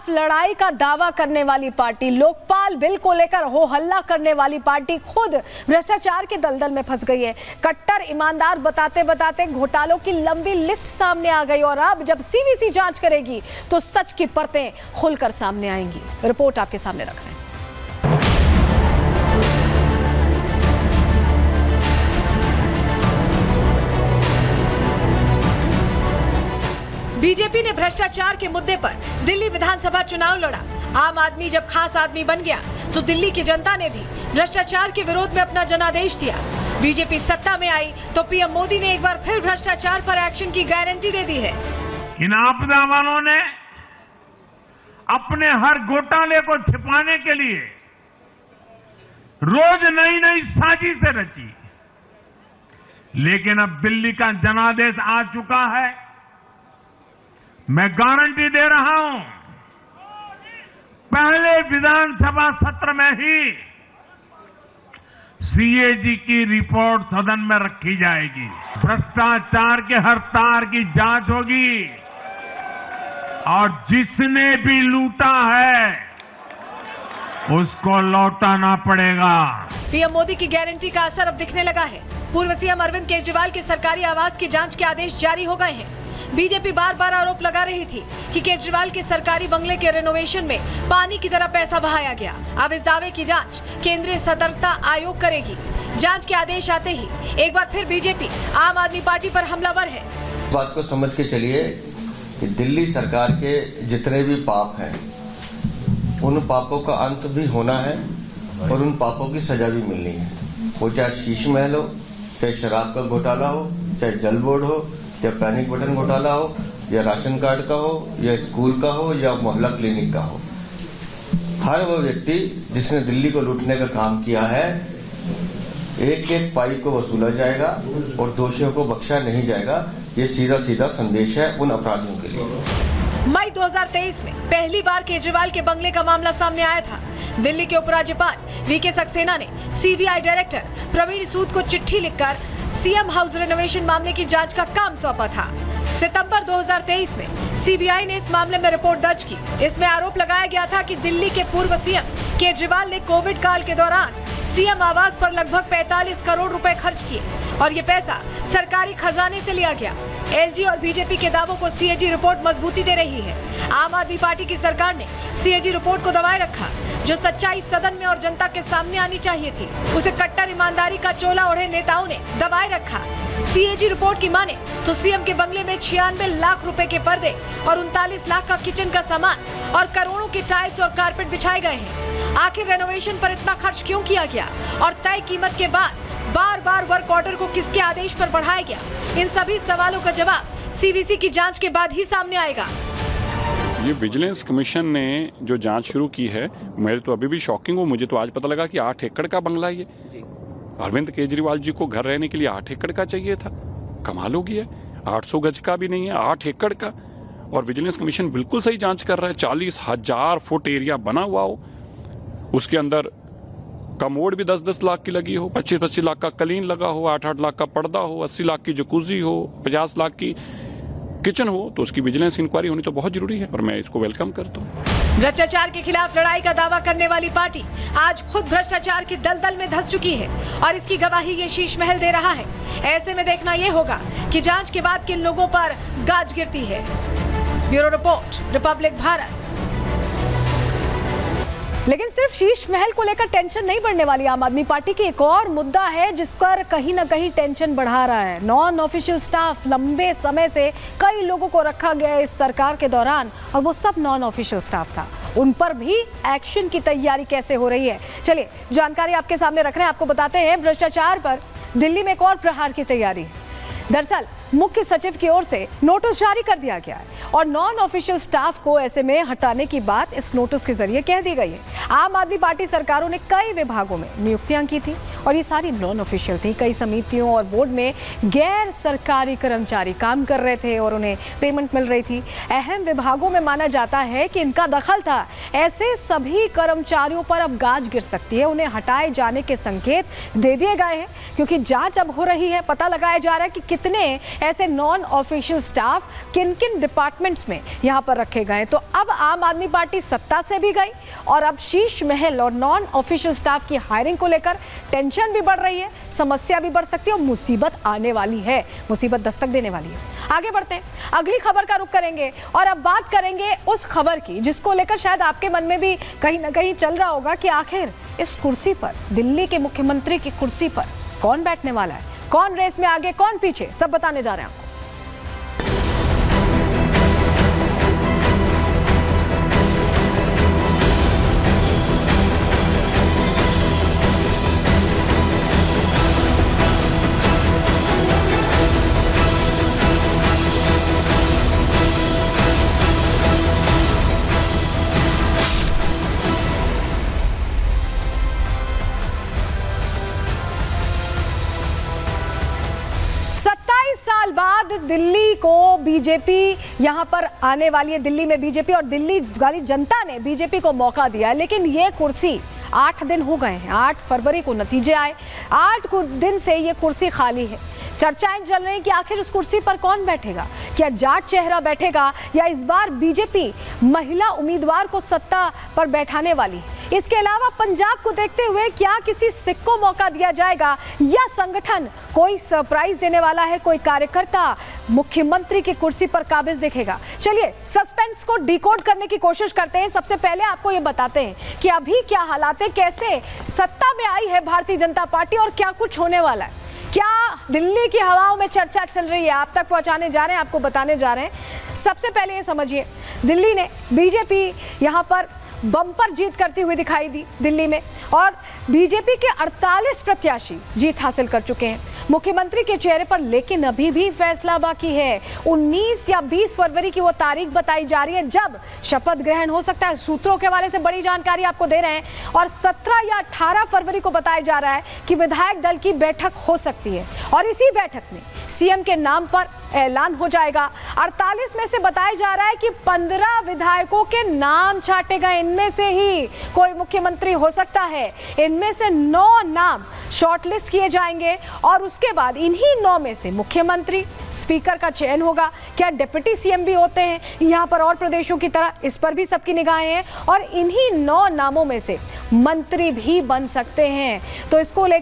खिलाफ लड़ाई का दावा करने वाली पार्टी, लोकपाल बिल को लेकर हो हल्ला करने वाली पार्टी खुद भ्रष्टाचार के दलदल में फंस गई है। कट्टर ईमानदार बताते बताते घोटालों की लंबी लिस्ट सामने आ गई और अब जब सीवीसी जांच करेगी तो सच की परतें खुलकर सामने आएंगी। रिपोर्ट आपके सामने रख रहे हैं। बीजेपी ने भ्रष्टाचार के मुद्दे पर दिल्ली विधानसभा चुनाव लड़ा। आम आदमी जब खास आदमी बन गया तो दिल्ली की जनता ने भी भ्रष्टाचार के विरोध में अपना जनादेश दिया। बीजेपी सत्ता में आई तो पीएम मोदी ने एक बार फिर भ्रष्टाचार पर एक्शन की गारंटी दे दी है। इन आपदा वालों ने अपने हर घोटाले को छिपाने के लिए रोज नई नई साजिशें रची, लेकिन अब दिल्ली का जनादेश आ चुका है। मैं गारंटी दे रहा हूं, पहले विधानसभा सत्र में ही सीएजी की रिपोर्ट सदन में रखी जाएगी। भ्रष्टाचार के हर तार की जांच होगी और जिसने भी लूटा है उसको लौटाना पड़ेगा। पीएम मोदी की गारंटी का असर अब दिखने लगा है। पूर्व सीएम अरविंद केजरीवाल के सरकारी आवास की जांच के आदेश जारी हो गए हैं। बीजेपी बार बार आरोप लगा रही थी कि केजरीवाल के सरकारी बंगले के रेनोवेशन में पानी की तरह पैसा बहाया गया। अब इस दावे की जांच केंद्रीय सतर्कता आयोग करेगी। जांच के आदेश आते ही एक बार फिर बीजेपी आम आदमी पार्टी पर हमलावर है। बात को समझ के चलिए कि दिल्ली सरकार के जितने भी पाप हैं उन पापों का अंत भी होना है और उन पापों की सजा भी मिलनी है। वो चाहे शीश महल हो, चाहे शराब का घोटाला हो, चाहे जल बोर्ड हो, या पैनिक बटन घोटाला हो, या राशन कार्ड का हो, या स्कूल का हो, या मोहल्ला क्लिनिक का हो। हर वो व्यक्ति जिसने दिल्ली को लूटने का काम किया है, एक एक पाई को वसूला जाएगा और दोषियों को बख्शा नहीं जाएगा। ये सीधा सीधा संदेश है उन अपराधियों के लिए। मई 2023 में पहली बार केजरीवाल के बंगले का मामला सामने आया था। दिल्ली के उपराज्यपाल वीके सक्सेना ने सीबीआई डायरेक्टर प्रवीण सूद को चिट्ठी लिखकर सीएम हाउस रेनोवेशन मामले की जांच का काम सौंपा था। सितंबर 2023 में सीबीआई ने इस मामले में रिपोर्ट दर्ज की। इसमें आरोप लगाया गया था कि दिल्ली के पूर्व सीएम केजरीवाल ने कोविड काल के दौरान सीएम आवास पर लगभग 45 करोड़ रुपए खर्च किए और ये पैसा सरकारी खजाने से लिया गया। एलजी और बीजेपी के दावों को सीएजी रिपोर्ट मजबूती दे रही है। आम आदमी पार्टी की सरकार ने सीएजी रिपोर्ट को दबाए रखा। जो सच्चाई सदन में और जनता के सामने आनी चाहिए थी, उसे कट्टर ईमानदारी का चोला ओढ़े नेताओं ने दबाए रखा। सीएजी रिपोर्ट की माने तो सीएम के बंगले में 96 लाख रुपए के पर्दे और 39 लाख का किचन का सामान और करोड़ों के टाइल्स और कारपेट बिछाए गए हैं। आखिर रेनोवेशन पर इतना खर्च क्यों किया गया और तय कीमत के बाद बार बार वर्क ऑर्डर को किसके आदेश पर बढ़ाया गया? इन सभी सवालों का जवाब सीवीसी की जांच के बाद ही सामने आएगा। ये विजिलेंस कमीशन ने जो जांच शुरू की है, मेरे तो अभी भी शॉकिंग हो। मुझे तो आज पता लगा कि 8 एकड़ का बंगला ये अरविंद केजरीवाल जी को घर रहने के लिए 8 एकड़ का चाहिए था। कमाल होगी है, 800 गज का भी नहीं है, 8 एकड़ का। और विजिलेंस कमीशन बिल्कुल सही जांच कर रहा है। 40,000 फुट एरिया बना हुआ हो, उसके अंदर कमोड भी 10-10 लाख की लगी हो, 25-25 लाख का कलीन लगा हो, 8-8 लाख का पर्दा हो, 80 लाख की जकूजी हो, 50 लाख की किचन हो, तो उसकी विजिलेंस इंक्वायरी होनी तो बहुत जरूरी है और मैं इसको वेलकम करता हूँ। भ्रष्टाचार के खिलाफ लड़ाई का दावा करने वाली पार्टी आज खुद भ्रष्टाचार की दलदल में धंस चुकी है और इसकी गवाही ये शीश महल दे रहा है। ऐसे में देखना ये होगा कि जांच के बाद किन लोगों पर गाज गिरती है। Bureau report, Republic Bharat. लेकिन सिर्फ शीश महल को लेकर टेंशन नहीं बढ़ने वाली आम आदमी पार्टी की एक और मुद्दा है जिस पर कहीं ना कहीं टेंशन बढ़ा रहा है। नॉन ऑफिशियल स्टाफ, लंबे समय से कई लोगों को रखा गया इस सरकार के दौरान और वो सब नॉन ऑफिशियल स्टाफ था। उन पर भी एक्शन की तैयारी कैसे हो रही है, चलिए जानकारी आपके सामने रख रहे हैं। आपको बताते हैं भ्रष्टाचार पर दिल्ली में एक और प्रहार की तैयारी। दरअसल मुख्य सचिव की ओर से नोटिस जारी कर दिया गया है और नॉन ऑफिशियल स्टाफ को ऐसे में हटाने की बात इस नोटिस के जरिए कह दी गई है। आम आदमी पार्टी सरकारों ने कई विभागों में नियुक्तियां की थी और ये सारी नॉन ऑफिशियल थी। कई समितियों और बोर्ड में गैर सरकारी कर्मचारी काम कर रहे थे और उन्हें पेमेंट मिल रही थी। अहम विभागों में माना जाता है कि इनका दखल था। ऐसे सभी कर्मचारियों पर अब गाज गिर सकती है। उन्हें हटाए जाने के संकेत दे दिए गए हैं क्योंकि जांच अब हो रही है। पता लगाया जा रहा है कि कितने ऐसे नॉन ऑफिशियल स्टाफ किन किन डिपार्टमेंट्स में यहाँ पर रखे गए। तो अब आम आदमी पार्टी सत्ता से भी गई और अब शीश महल और नॉन ऑफिशियल स्टाफ की हायरिंग को लेकर टेंशन भी बढ़ रही है, समस्या भी बढ़ सकती है और मुसीबत आने वाली है, मुसीबत दस्तक देने वाली है। आगे बढ़ते हैं, अगली खबर का रुख करेंगे और अब बात करेंगे उस खबर की जिसको लेकर शायद आपके मन में भी कहीं ना कहीं चल रहा होगा कि आखिर इस कुर्सी पर, दिल्ली के मुख्यमंत्री की कुर्सी पर कौन बैठने वाला है, कौन रेस में आगे कौन पीछे, सब बताने जा रहे हैं आपको। 27 साल बाद दिल्ली को बीजेपी यहां पर आने वाली है। दिल्ली में बीजेपी और दिल्ली वाली जनता ने बीजेपी को मौका दिया है, लेकिन ये कुर्सी 8 दिन हो गए हैं, 8 फरवरी को नतीजे आए, 8 दिन से ये कुर्सी खाली है। चर्चाएं चल रही कि आखिर उस कुर्सी पर कौन बैठेगा, क्या जाट चेहरा बैठेगा या इस बार बीजेपी महिला उम्मीदवार को सत्ता पर बैठाने वाली है। इसके अलावा पंजाब को देखते हुए क्या किसी सिख को मौका दिया जाएगा या संगठन कोई सरप्राइज देने वाला है, कोई कार्यकर्ता मुख्यमंत्री की कुर्सी पर काबिज दिखेगा। चलिए सस्पेंस को डिकोड करने की कोशिश करते हैं। सबसे पहले आपको ये बताते हैं कि अभी क्या हालात है, कैसे सत्ता में आई है भारतीय जनता पार्टी और क्या कुछ होने वाला है, क्या दिल्ली की हवाओं में चर्चा चल रही है, आप तक पहुंचाने जा रहे हैं, आपको बताने जा रहे हैं। सबसे पहले ये समझिए, दिल्ली ने बीजेपी यहां पर बम्पर जीत करती हुई दिखाई दी दिल्ली में और बीजेपी के 48 प्रत्याशी जीत हासिल कर चुके हैं मुख्यमंत्री के चेहरे पर, लेकिन अभी भी फैसला बाकी है। 19 या 20 फरवरी की वो तारीख बताई जा रही है जब शपथ ग्रहण हो सकता है। सूत्रों के हवाले से बड़ी जानकारी आपको दे रहे हैं और 17 या 18 फरवरी को बताया जा रहा है कि विधायक दल की बैठक हो सकती है और इसी बैठक में सीएम के नाम पर ऐलान हो जाएगा। 48 में से बताया जा रहा है कि 15 विधायकों के नाम छांटे गए, इनमें से ही कोई मुख्यमंत्री हो सकता है। इनमें से 9 नाम शॉर्टलिस्ट किए जाएंगे और उसके बाद इन्हीं 9 में से मुख्यमंत्री, स्पीकर का चयन होगा। क्या डिप्टी सीएम भी होते हैं यहाँ पर और प्रदेशों की तरह, इस पर भी सबकी निगाहें हैं और इन्हीं 9 नामों में से मंत्री भी बन सकते हैं। तो इसको लेकर